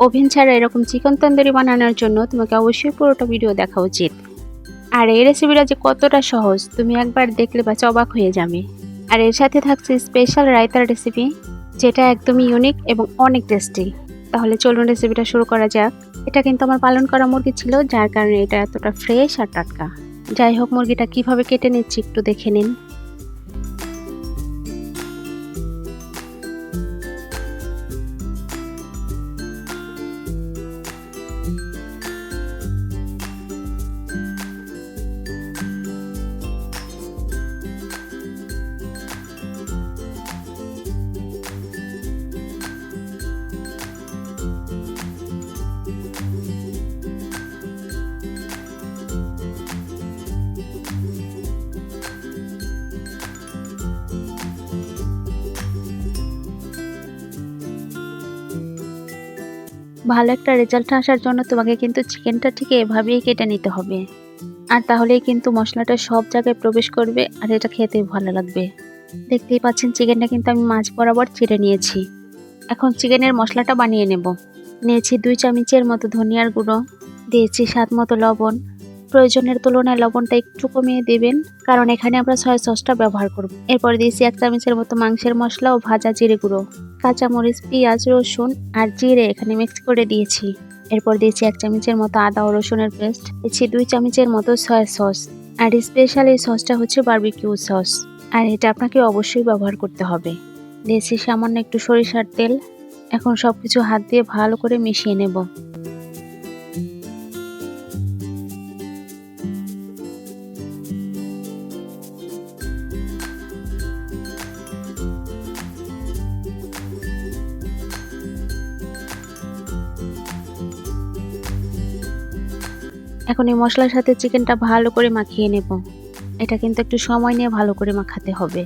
Oven ছাড়া এরকম chicken tandoori বানানোর জন্য তোমাকে অবশ্যই পুরোটা ভিডিও দেখা উচিত। আর এই রেসিপিটা যে কতটা সহজ তুমি একবার দেখলে বা অবাক হয়ে যাবে। আর এর সাথে থাকছে স্পেশাল রায়তার রেসিপি, যেটা একদমই ইউনিক এবং অনেক টেস্টি। তাহলে চলুন রেসিপিটা শুরু করা যাক। এটা কিন্তু আমার পালন করা মুরগি ছিল, যার কারণে এটা এতটা ফ্রেশ আর টাটকা। যাই হোক, মুরগিটা কিভাবে কেটে নিচ্ছি একটু দেখে নিন। ভালো একটা রেজাল্ট আসার জন্য তোমাকে কিন্তু চিকেনটা ঠিক এভাবেই কেটে নিতে হবে। আর তাহলেই কিন্তু মশলাটা সব জায়গায় প্রবেশ করবে আর এটা খেতে ভালো লাগবে। দেখতেই পাচ্ছেন চিকেনটা কিন্তু আমি মাছ বরাবর চিড়ে নিয়েছি। এখন চিকেনের মশলাটা বানিয়ে নেব। নিয়েছি 2 চামচের মতো ধনিয়ার গুঁড়ো, দিয়েছি স্বাদ মতো লবণ। প্রয়োজনের তুলনায় লবণটা একটু কমিয়ে দেবেন, কারণ এখানে আমরা সয়া সসটা ব্যবহার করব। এরপর দিয়েছি 1 চামচের মতো মাংসের মশলা ও ভাজা জিরে গুঁড়ো, কাঁচামরিচ, পেঁয়াজ, রসুন আর জিরে এখানে মিক্স করে দিয়েছি। এরপর দিয়েছি 1 চামচের মতো আদা ও রসুনের পেস্ট, দিয়েছি 2 চামচের মতো সয়া সস। আর স্পেশাল এই সসটা হচ্ছে বারবিকিউ সস, আর এটা আপনাকে অবশ্যই ব্যবহার করতে হবে। দিয়েছি সামান্য একটু সরিষার তেল। এখন সবকিছু হাত দিয়ে ভালো করে মিশিয়ে নেব। এখন এই মশলার সাথে চিকেনটা ভালো করে মাখিয়ে নেব। এটা কিন্তু একটু সময় নিয়ে ভালো করে মাখাতে হবে।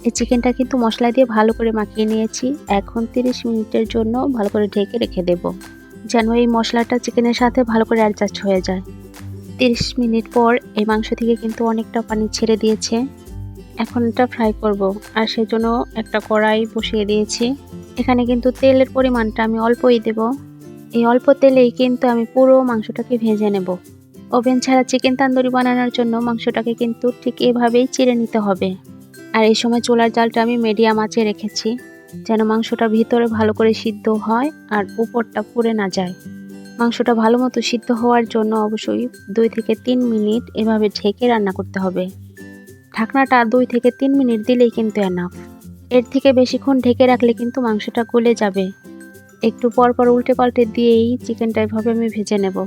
এই চিকেনটা কিন্তু মশলা দিয়ে ভালো করে মাখিয়ে নিয়েছি। এখন 30 মিনিটের জন্য ভালো করে ঢেকে রেখে দেব, যেন এই মশলাটা চিকেনের সাথে ভালো করে অ্যাডজাস্ট হয়ে যায়। 30 মিনিট পর এই মাংস থেকে কিন্তু অনেকটা পানি ছেড়ে দিয়েছে। এখন এটা ফ্রাই করব, আর সেজন্য একটা কড়াই বসিয়ে দিয়েছি। এখানে কিন্তু তেলের পরিমাণটা আমি অল্পই দেব। এই অল্প তেলেই কিন্তু আমি পুরো মাংসটাকে ভেজে নেব। ওভেন ছাড়া চিকেন তন্দুরি বানানোর জন্য মাংসটাকে কিন্তু ঠিক এভাবেই চিড়ে নিতে হবে। আর এই সময় চুলার জালটা আমি মিডিয়াম আঁচে রেখেছি। যেন মাংসটা ভিতরে ভালো করে সিদ্ধ হয় আর উপরটা পুড়ে না যায়। মাংসটা ভালো মতো সিদ্ধ হওয়ার জন্য অবশ্যই 2 থেকে 3 মিনিট এভাবে ঢেকে রান্না করতে হবে। ঢাকনাটা 2 থেকে 3 মিনিট দিলেই কিন্তু এনাফ। এর থেকে বেশিক্ষণ ঢেকে রাখলে কিন্তু মাংসটা গলে যাবে। একটু পর পর উল্টে পাল্টে দিয়েই চিকেনটা এভাবে আমি ভেজে নেব।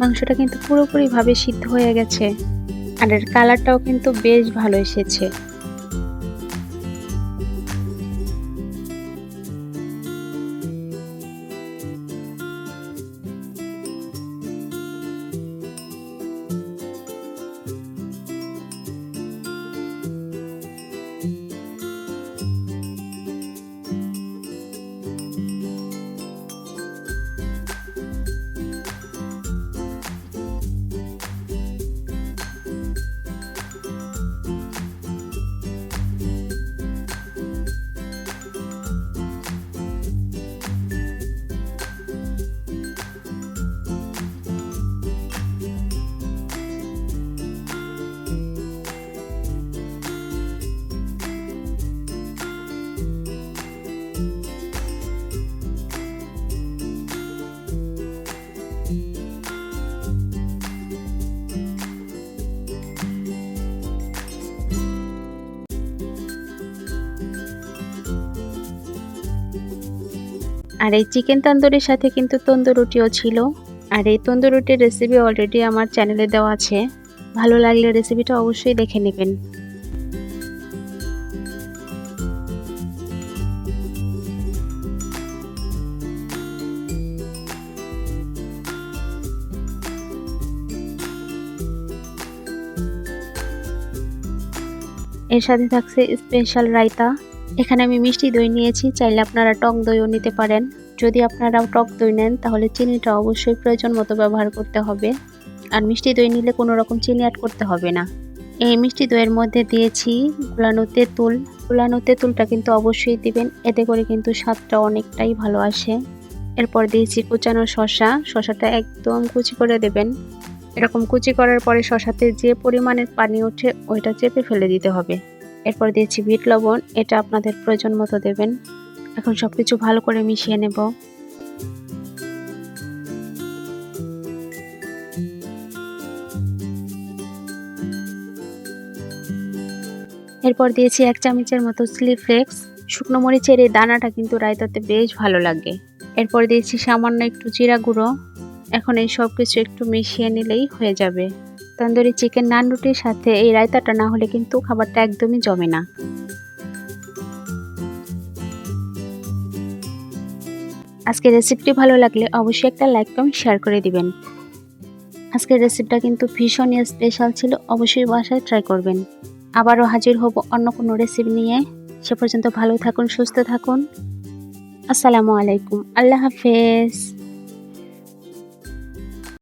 মাংসটা কিন্তু পুরোপুরিভাবে সিদ্ধ হয়ে গেছে আর এর কালারটাও কিন্তু বেশ ভালো এসেছে। আর এই চিকেন তন্দুরির সাথে কিন্তু তন্দুর রুটিও ছিল। আর এই তন্দুর রুটির রেসিপি অলরেডি আমার চ্যানেলে দেওয়া আছে, ভালো লাগলে রেসিপিটা অবশ্যই দেখে নেবেন। এর সাথে থাকছে স্পেশাল রায়তা। এখানে আমি মিষ্টি দই নিয়েছি, চাইলে আপনারা টক দইও নিতে পারেন। যদি আপনারা টক দই নেন তাহলে চিনিটা অবশ্যই প্রয়োজন মতো ব্যবহার করতে হবে, আর মিষ্টি দই নিলে কোনো রকম চিনি অ্যাড করতে হবে না। এই মিষ্টি দইয়ের মধ্যে দিয়েছি গুলানো তেঁতুল। গুলানো তেঁতুলটা কিন্তু অবশ্যই দিবেন, এতে করে কিন্তু স্বাদটা অনেকটাই ভালো আসে। এরপর দিয়েছি কুচানো শসা। শসাটা একদম কুচি করে দেবেন। এরকম কুচি করার পরে শসাতে যে পরিমাণের পানি ওঠে ওইটা চেপে ফেলে দিতে হবে। এরপর দিয়েছি বিট লবণ, এটা আপনাদের প্রয়োজন মতো দেবেন। এখন সবকিছু ভালো করে মিশিয়ে নেব। এরপর দিয়েছি 1 চামচের মতো চিলি ফ্লেক্স। শুকনো মরিচের এই দানাটা কিন্তু রায়তাতে বেশ ভালো লাগে। এরপর দিয়েছি সামান্য একটু জিরা গুঁড়ো। এখন এই সব কিছু একটু মিশিয়ে নিলেই হয়ে যাবে। তন্দুরি চিকেন নান রুটির সাথে এই রায়তাটা না হলে কিন্তু খাবারটা একদমই জমে না। আজকের রেসিপিটি ভালো লাগলে অবশ্যই একটা লাইক কমেন্ট শেয়ার করে দিবেন। আজকের রেসিপিটা কিন্তু ভীষণই স্পেশাল ছিল, অবশ্যই বাসায় ট্রাই করবেন। আবারও হাজির হব অন্য কোনো রেসিপি নিয়ে। সে পর্যন্ত ভালো থাকুন, সুস্থ থাকুন। আসসালামু আলাইকুম, আল্লাহ হাফেজ।